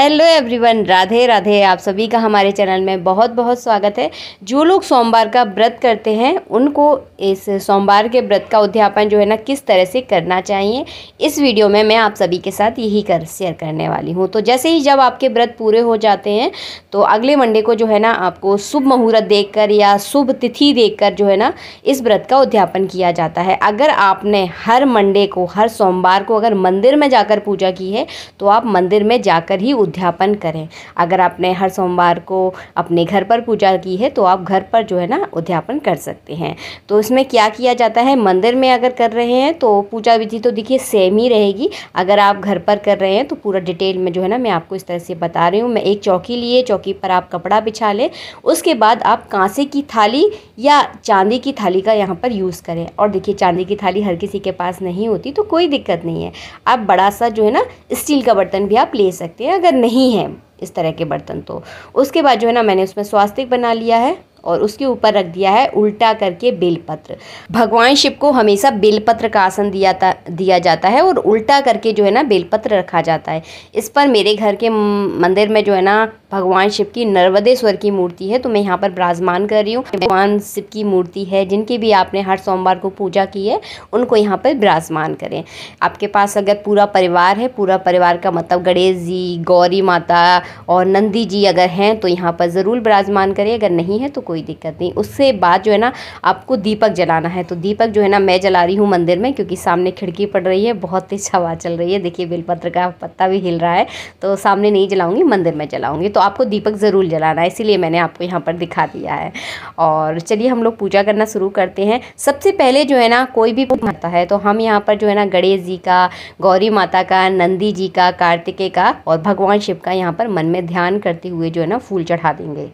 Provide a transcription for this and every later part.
Hello everyone, Radhe Radhe. आप सभी का हमारे चैनल में बहुत बहुत स्वागत है। जो लोग सोमवार का व्रत करते हैं उनको इस सोमवार के व्रत का उद्यापन जो है ना किस तरह से करना चाहिए, इस वीडियो में मैं आप सभी के साथ यही शेयर करने वाली हूँ। तो जैसे ही जब आपके व्रत पूरे हो जाते हैं तो अगले मंडे को जो है ना आपको शुभ मुहूर्त देखकर या शुभ तिथि देखकर जो है ना इस व्रत का उद्यापन किया जाता है। अगर आपने हर मंडे को, हर सोमवार को अगर मंदिर में जाकर पूजा की है तो आप मंदिर में जाकर ही उद्यापन करें। अगर आपने हर सोमवार को अपने घर पर पूजा की है तो आप घर पर जो है ना उद्यापन कर सकते हैं। तो इसमें क्या किया जाता है, मंदिर में अगर कर रहे हैं तो पूजा विधि तो देखिए सेम ही रहेगी। अगर आप घर पर कर रहे हैं तो पूरा डिटेल में जो है ना मैं आपको इस तरह से बता रही हूँ। मैं एक चौकी लिए, चौकी पर आप कपड़ा बिछा लें, उसके बाद आप कांसे की थाली या चांदी की थाली का यहाँ पर यूज़ करें। और देखिए चांदी की थाली हर किसी के पास नहीं होती तो कोई दिक्कत नहीं है, आप बड़ा सा जो है ना स्टील का बर्तन भी आप ले सकते हैं अगर नहीं है इस तरह के बर्तन। तो उसके बाद जो है ना मैंने उसमें स्वास्तिक बना लिया है और उसके ऊपर रख दिया है उल्टा करके बेलपत्र। भगवान शिव को हमेशा बेलपत्र का आसन दिया जाता है और उल्टा करके जो है ना बेलपत्र रखा जाता है। इस पर मेरे घर के मंदिर में जो है ना भगवान शिव की नर्मदेश्वर की मूर्ति है, तो मैं यहाँ पर विराजमान कर रही हूँ। भगवान शिव की मूर्ति है, जिनकी भी आपने हर सोमवार को पूजा की है उनको यहाँ पर विराजमान करें। आपके पास अगर पूरा परिवार है, पूरा परिवार का मतलब गणेश जी, गौरी माता और नंदी जी अगर हैं तो यहाँ पर ज़रूर विराजमान करें। अगर नहीं है तो कोई दिक्कत नहीं। उससे बाद जो है ना आपको दीपक जलाना है। तो दीपक जो है ना मैं जला रही हूँ मंदिर में, क्योंकि सामने खिड़की पड़ रही है, बहुत तेज हवा चल रही है। देखिए बेलपत्र का पत्ता भी हिल रहा है, तो सामने नहीं जलाऊंगी, मंदिर में जलाऊंगी। तो आपको दीपक ज़रूर जलाना है, इसीलिए मैंने आपको यहाँ पर दिखा दिया है। और चलिए हम लोग पूजा करना शुरू करते हैं। सबसे पहले जो है ना कोई भी माता है तो हम यहाँ पर जो है ना गणेश जी का, गौरी माता का, नंदी जी का, कार्तिकेय का और भगवान शिव का यहाँ पर मन में ध्यान करते हुए जो है ना फूल चढ़ा देंगे।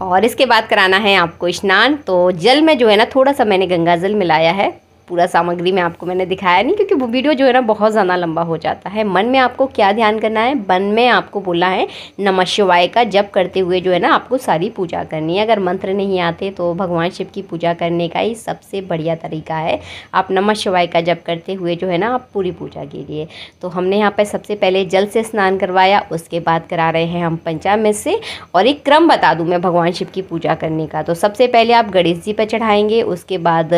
और इसके बाद कराना है आपको स्नान। तो जल में जो है ना थोड़ा सा मैंने गंगा जल मिलाया है। पूरा सामग्री में आपको मैंने दिखाया नहीं, क्योंकि वो वीडियो जो है ना बहुत ज़्यादा लंबा हो जाता है। मन में आपको क्या ध्यान करना है, मन में आपको बोला है नमः शिवाय का जप करते हुए जो है ना आपको सारी पूजा करनी है। अगर मंत्र नहीं आते तो भगवान शिव की पूजा करने का ही सबसे बढ़िया तरीका है, आप नमः शिवाय का जप करते हुए जो है ना आप पूरी पूजा कीजिए। तो हमने यहाँ पर सबसे पहले जल से स्नान करवाया, उसके बाद करा रहे हैं हम पंचामृत से। और एक क्रम बता दूँ मैं भगवान शिव की पूजा करने का। तो सबसे पहले आप गणेश जी पर चढ़ाएंगे, उसके बाद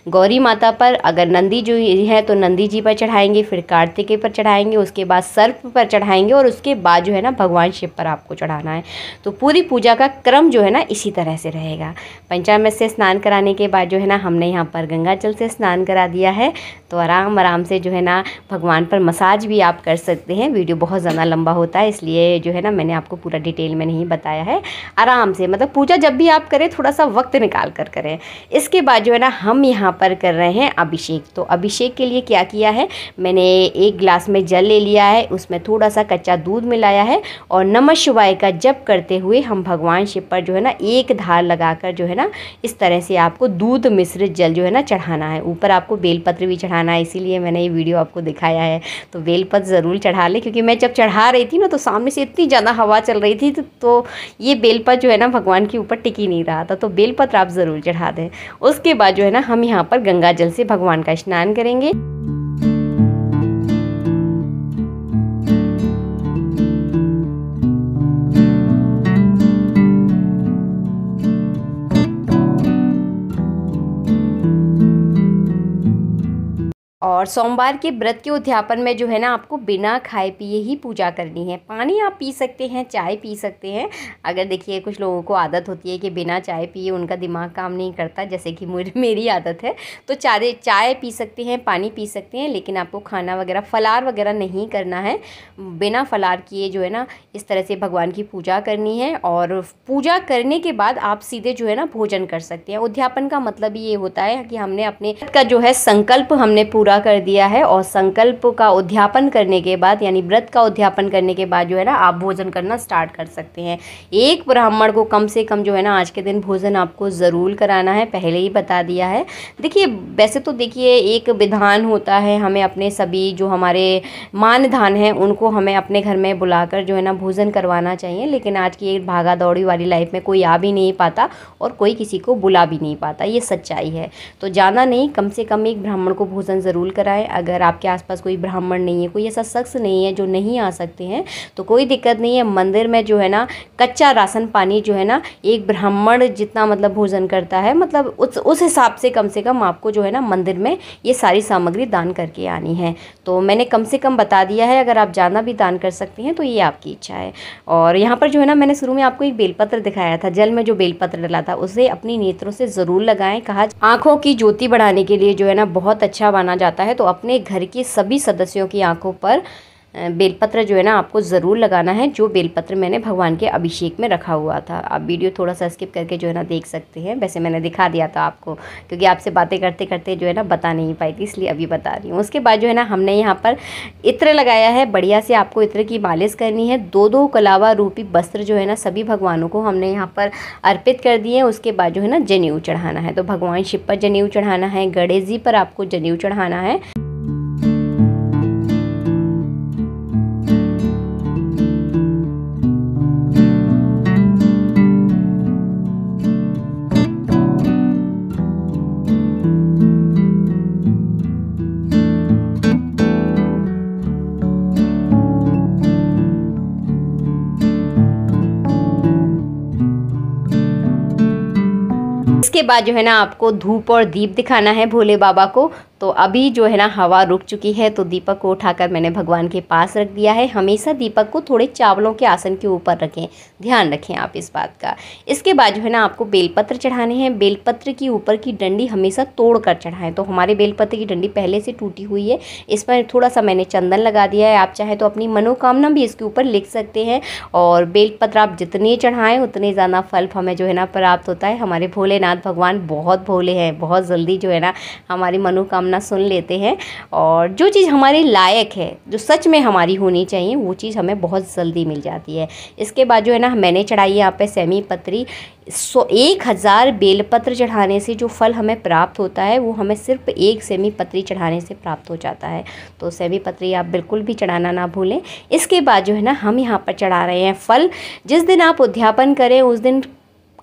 गौरी माता पर, अगर नंदी जो है तो नंदी जी पर चढ़ाएंगे, फिर कार्तिकेय पर चढ़ाएंगे, उसके बाद सर्प पर चढ़ाएंगे और उसके बाद जो है ना भगवान शिव पर आपको चढ़ाना है। तो पूरी पूजा का क्रम जो है ना इसी तरह से रहेगा। पंचामृत से स्नान कराने के बाद जो है ना हमने यहाँ पर गंगा जल से स्नान करा दिया है। तो आराम आराम से जो है ना भगवान पर मसाज भी आप कर सकते हैं। वीडियो बहुत ज़्यादा लंबा होता है, इसलिए जो है ना मैंने आपको पूरा डिटेल में नहीं बताया है। आराम से, मतलब पूजा जब भी आप करें थोड़ा सा वक्त निकाल कर करें। इसके बाद जो है ना हम यहाँ पर कर रहे हैं अभिषेक। तो अभिषेक के लिए क्या किया है, मैंने एक गिलास में जल ले लिया है, उसमें थोड़ा सा कच्चा दूध मिलाया है और नमः शिवाय का जप करते हुए हम भगवान शिव पर जो है ना एक धार लगाकर जो है ना इस तरह से आपको दूध मिश्रित जल जो है ना चढ़ाना है। ऊपर आपको बेलपत्र भी चढ़ाना है, इसीलिए मैंने ये वीडियो आपको दिखाया है। तो बेलपत्र ज़रूर चढ़ा ले, क्योंकि मैं जब चढ़ा रही थी ना तो सामने से इतनी ज़्यादा हवा चल रही थी तो ये बेलपत्र जो है ना भगवान के ऊपर टिक ही नहीं रहा था। तो बेलपत्र आप ज़रूर चढ़ा दें। उसके बाद जो है ना हम यहाँ पर गंगा जल से भगवान का स्नान करेंगे। और सोमवार के व्रत के उद्यापन में जो है ना आपको बिना खाए पिए ही पूजा करनी है। पानी आप पी सकते हैं, चाय पी सकते हैं। अगर देखिए कुछ लोगों को आदत होती है कि बिना चाय पिए उनका दिमाग काम नहीं करता, जैसे कि मेरी आदत है, तो चाय पी सकते हैं, पानी पी सकते हैं, लेकिन आपको खाना वगैरह फलाहार वगैरह नहीं करना है। बिना फलाहार किए जो है ना इस तरह से भगवान की पूजा करनी है। और पूजा करने के बाद आप सीधे जो है ना भोजन कर सकते हैं। उद्यापन का मतलब ये होता है कि हमने अपने का जो है संकल्प हमने पूरा पूरा कर दिया है और संकल्प का उद्यापन करने के बाद यानी व्रत का उद्यापन करने के बाद जो है ना आप भोजन करना स्टार्ट कर सकते हैं। एक ब्राह्मण को कम से कम जो है ना आज के दिन भोजन आपको ज़रूर कराना है, पहले ही बता दिया है। देखिए वैसे तो देखिए एक विधान होता है, हमें अपने सभी जो हमारे मानधान हैं उनको हमें अपने घर में बुलाकर जो है ना भोजन करवाना चाहिए, लेकिन आज की एक भागा दौड़ी वाली लाइफ में कोई आ भी नहीं पाता और कोई किसी को बुला भी नहीं पाता, ये सच्चाई है। तो ज़्यादा नहीं, कम से कम एक ब्राह्मण को भोजन ज़रूर कराएं। अगर आपके आसपास कोई ब्राह्मण नहीं है, कोई ऐसा शख्स नहीं है जो नहीं आ सकते हैं, तो कोई दिक्कत नहीं है। मंदिर में जो है ना कच्चा राशन पानी जो है ना एक ब्राह्मण जितना मतलब भोजन करता है, मतलब उस हिसाब से कम आपको जो है ना मंदिर में ये सारी सामग्री दान करके आनी है। तो मैंने कम से कम बता दिया है, अगर आप ज़्यादा भी दान कर सकती हैं तो ये आपकी इच्छा है। और यहाँ पर जो है ना मैंने शुरू में आपको एक बेलपत्र दिखाया था, जल में जो बेलपत्र डला था उसे अपनी नेत्रों से ज़रूर लगाएं। कहा आँखों की ज्योति बढ़ाने के लिए जो है ना बहुत अच्छा माना जाता है। तो अपने घर के सभी सदस्यों की आंखों पर बेलपत्र जो है ना आपको ज़रूर लगाना है, जो बेलपत्र मैंने भगवान के अभिषेक में रखा हुआ था। आप वीडियो थोड़ा सा स्किप करके जो है ना देख सकते हैं, वैसे मैंने दिखा दिया था आपको, क्योंकि आपसे बातें करते करते जो है ना बता नहीं पाई थी, इसलिए अभी बता रही हूँ। उसके बाद जो है ना हमने यहाँ पर इत्र लगाया है, बढ़िया से आपको इत्र की मालिश करनी है। दो कलावा रूपी वस्त्र जो है ना सभी भगवानों को हमने यहाँ पर अर्पित कर दिए। उसके बाद जो है ना जनेऊ चढ़ाना है, तो भगवान शिव पर जनेऊ चढ़ाना है, गणेश जी पर आपको जनेऊ चढ़ाना है। इसके बाद जो है ना आपको धूप और दीप दिखाना है भोले बाबा को। तो अभी जो है ना हवा रुक चुकी है, तो दीपक को उठाकर मैंने भगवान के पास रख दिया है। हमेशा दीपक को थोड़े चावलों के आसन के ऊपर रखें, ध्यान रखें आप इस बात का। इसके बाद जो है ना आपको बेलपत्र चढ़ाने हैं। बेलपत्र की ऊपर की डंडी हमेशा तोड़ कर चढ़ाएं। तो हमारे बेलपत्र की डंडी पहले से टूटी हुई है, इस पर थोड़ा सा मैंने चंदन लगा दिया है। आप चाहे तो अपनी मनोकामना भी इसके ऊपर लिख सकते हैं। और बेलपत्र आप जितने चढ़ाएँ उतने ज़्यादा फल हमें जो है ना प्राप्त होता है। हमारे भोलेनाथ भगवान बहुत भोले हैं, बहुत जल्दी जो है ना हमारी मनोकामना सुन लेते हैं। और जो चीज़ हमारे लायक है, जो सच में हमारी होनी चाहिए, वो चीज़ हमें बहुत जल्दी मिल जाती है। इसके बाद जो है ना मैंने चढ़ाई है यहाँ पे सेमी पत्री। 1000 बेलपत्र चढ़ाने से जो फल हमें प्राप्त होता है वो हमें सिर्फ एक सेमी पत्री चढ़ाने से प्राप्त हो जाता है। तो सेमी पत्री आप बिल्कुल भी चढ़ाना ना भूलें। इसके बाद जो है ना हम यहाँ पर चढ़ा रहे हैं फल। जिस दिन आप उद्यापन करें उस दिन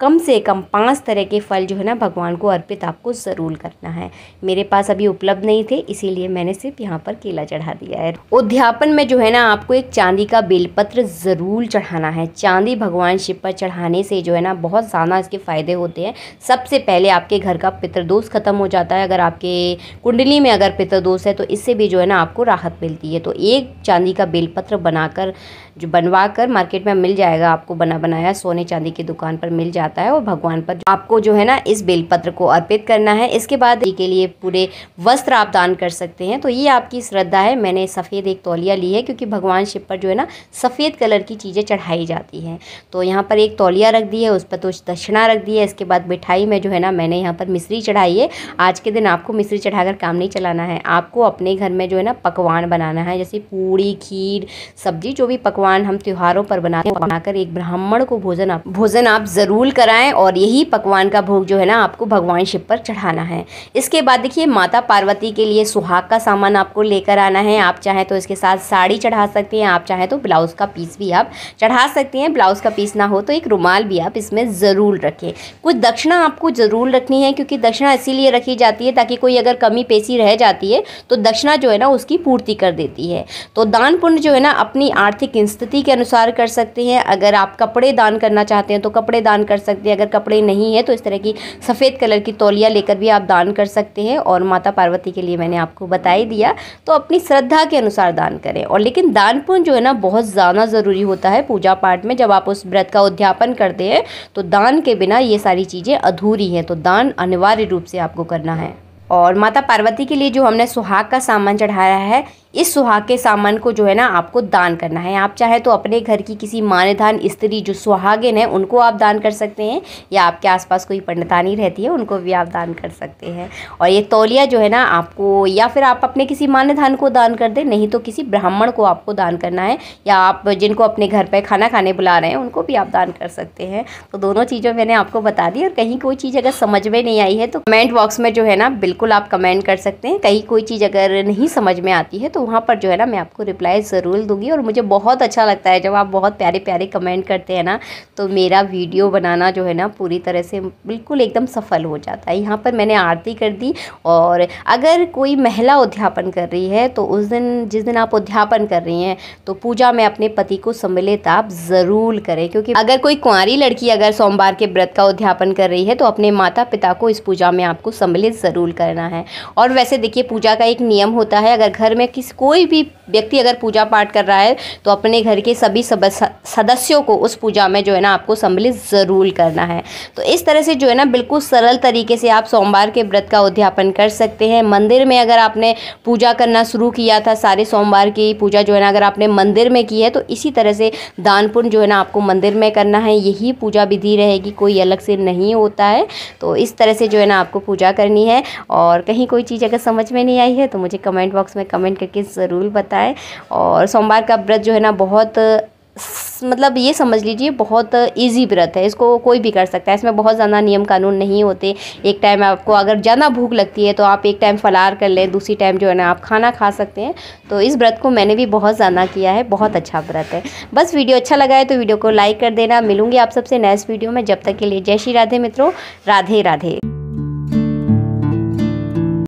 कम से कम 5 तरह के फल जो है ना भगवान को अर्पित आपको ज़रूर करना है। मेरे पास अभी उपलब्ध नहीं थे, इसीलिए मैंने सिर्फ यहाँ पर केला चढ़ा दिया है। उद्यापन में जो है ना आपको एक चांदी का बेलपत्र ज़रूर चढ़ाना है। चांदी भगवान शिव पर चढ़ाने से जो है ना बहुत ज़्यादा इसके फ़ायदे होते हैं। सबसे पहले आपके घर का पितृदोष खत्म हो जाता है। अगर आपके कुंडली में अगर पितृदोष है तो इससे भी जो है ना आपको राहत मिलती है। तो एक चांदी का बेलपत्र बनाकर जो बनवा कर मार्केट में मिल जाएगा, आपको बना बनाया सोने चांदी की दुकान पर मिल जाता है। और भगवान पर आपको जो है ना इस बेलपत्र को अर्पित करना है। इसके बाद के लिए पूरे वस्त्र आप दान कर सकते हैं। तो ये आपकी श्रद्धा है। मैंने सफ़ेद एक तौलिया ली है, क्योंकि भगवान शिव पर जो है ना सफ़ेद कलर की चीज़ें चढ़ाई जाती हैं। तो यहाँ पर एक तौलिया रख दी है, उस पर तो दक्षिणा रख दी है। इसके बाद मिठाई में जो है ना मैंने यहाँ पर मिश्री चढ़ाई है। आज के दिन आपको मिश्री चढ़ाकर काम नहीं चलाना है, आपको अपने घर में जो है ना पकवान बनाना है, जैसे पूड़ी, खीर, सब्जी, जो भी पकवान हम त्योहारों पर बनाते हैं, बनाकर एक ब्राह्मण को भोजन आप ज़रूर कराएं। और यही पकवान का भोग जो है ना आपको भगवान शिव पर चढ़ाना है। इसके बाद देखिए माता पार्वती के लिए सुहाग का सामान आपको लेकर आना है। आप चाहें तो इसके साथ साड़ी चढ़ा सकते हैं, आप चाहें तो ब्लाउज़ का पीस भी आप चढ़ा सकते हैं। ब्लाउज़ का पीस ना हो तो एक रुमाल भी आप इसमें ज़रूर रखें। कुछ दक्षिणा आपको ज़रूर रखनी है, क्योंकि दक्षिणा इसीलिए रखी जाती है ताकि कोई अगर कमी पेशी रह जाती है तो दक्षिणा जो है ना उसकी पूर्ति कर देती है। तो दान पुण्य जो है ना अपनी आर्थिक स्थिति के अनुसार कर सकते हैं। अगर आप कपड़े दान करना चाहते हैं तो कपड़े दान कर सकते हैं। अगर कपड़े नहीं है तो इस तरह की सफ़ेद कलर की तौलिया लेकर भी आप दान कर सकते हैं। और माता पार्वती के लिए मैंने आपको बता ही दिया। तो अपनी श्रद्धा के अनुसार दान करें। और लेकिन दान पुण्य जो है ना बहुत ज़्यादा ज़रूरी होता है पूजा पाठ में। जब आप उस व्रत का उद्यापन करते हैं तो दान के बिना ये सारी चीज़ें अधूरी हैं। तो दान अनिवार्य रूप से आपको करना है। और माता पार्वती के लिए जो हमने सुहाग का सामान चढ़ाया है, इस सुहाग के सामान को जो है ना आपको दान करना है। आप चाहे तो अपने घर की किसी मान्यधान स्त्री जो सुहागिन है उनको आप दान कर सकते हैं, या आपके आसपास कोई पंडितानी रहती है उनको भी आप दान कर सकते हैं। और ये तौलिया जो है ना आपको, या फिर आप अपने किसी मान्यधान को दान कर दें, नहीं तो किसी ब्राह्मण को आपको दान करना है, या आप जिनको अपने घर पर खाना खाने बुला रहे हैं उनको भी आप दान कर सकते हैं। तो दोनों चीज़ें मैंने आपको बता दी। और कहीं कोई चीज़ अगर समझ में नहीं आई है तो कमेंट बॉक्स में जो है ना बिल्कुल आप कमेंट कर सकते हैं। कहीं कोई चीज़ अगर नहीं समझ में आती है तो वहाँ पर जो है ना मैं आपको रिप्लाई ज़रूर दूंगी। और मुझे बहुत अच्छा लगता है जब आप बहुत प्यारे प्यारे कमेंट करते हैं ना, तो मेरा वीडियो बनाना जो है ना पूरी तरह से बिल्कुल एकदम सफल हो जाता है। यहाँ पर मैंने आरती कर दी। और अगर कोई महिला उद्यापन कर रही है तो उस दिन, जिस दिन आप उद्यापन कर रही हैं, तो पूजा में अपने पति को सम्मिलित आप ज़रूर करें। क्योंकि अगर कोई कुंवारी लड़की अगर सोमवार के व्रत का उद्यापन कर रही है तो अपने माता पिता को इस पूजा में आपको सम्मिलित ज़रूर करना है। और वैसे देखिए, पूजा का एक नियम होता है, अगर घर में कोई भी व्यक्ति अगर पूजा पाठ कर रहा है तो अपने घर के सभी सदस्यों को उस पूजा में जो है ना आपको सम्मिलित ज़रूर करना है। तो इस तरह से जो है ना बिल्कुल सरल तरीके से आप सोमवार के व्रत का उद्यापन कर सकते हैं। मंदिर में अगर आपने पूजा करना शुरू किया था, सारे सोमवार की पूजा जो है ना अगर आपने मंदिर में की है, तो इसी तरह से दान पुण्य जो है ना आपको मंदिर में करना है। यही पूजा विधि रहेगी, कोई अलग से नहीं होता है। तो इस तरह से जो है ना आपको पूजा करनी है। और कहीं कोई चीज़ अगर समझ में नहीं आई है तो मुझे कमेंट बॉक्स में कमेंट करके ज़रूर बताएं। और सोमवार का व्रत जो है ना बहुत, मतलब ये समझ लीजिए बहुत इजी व्रत है, इसको कोई भी कर सकता है। इसमें बहुत ज़्यादा नियम कानून नहीं होते। एक टाइम आपको अगर ज़्यादा भूख लगती है तो आप एक टाइम फलार कर लें, दूसरी टाइम जो है ना आप खाना खा सकते हैं। तो इस व्रत को मैंने भी बहुत ज़्यादा किया है, बहुत अच्छा व्रत है। बस वीडियो अच्छा लगा है तो वीडियो को लाइक कर देना। मिलूंगी आप सबसे नेक्स्ट वीडियो में। जब तक के लिए जय श्री राधे मित्रों, राधे राधे।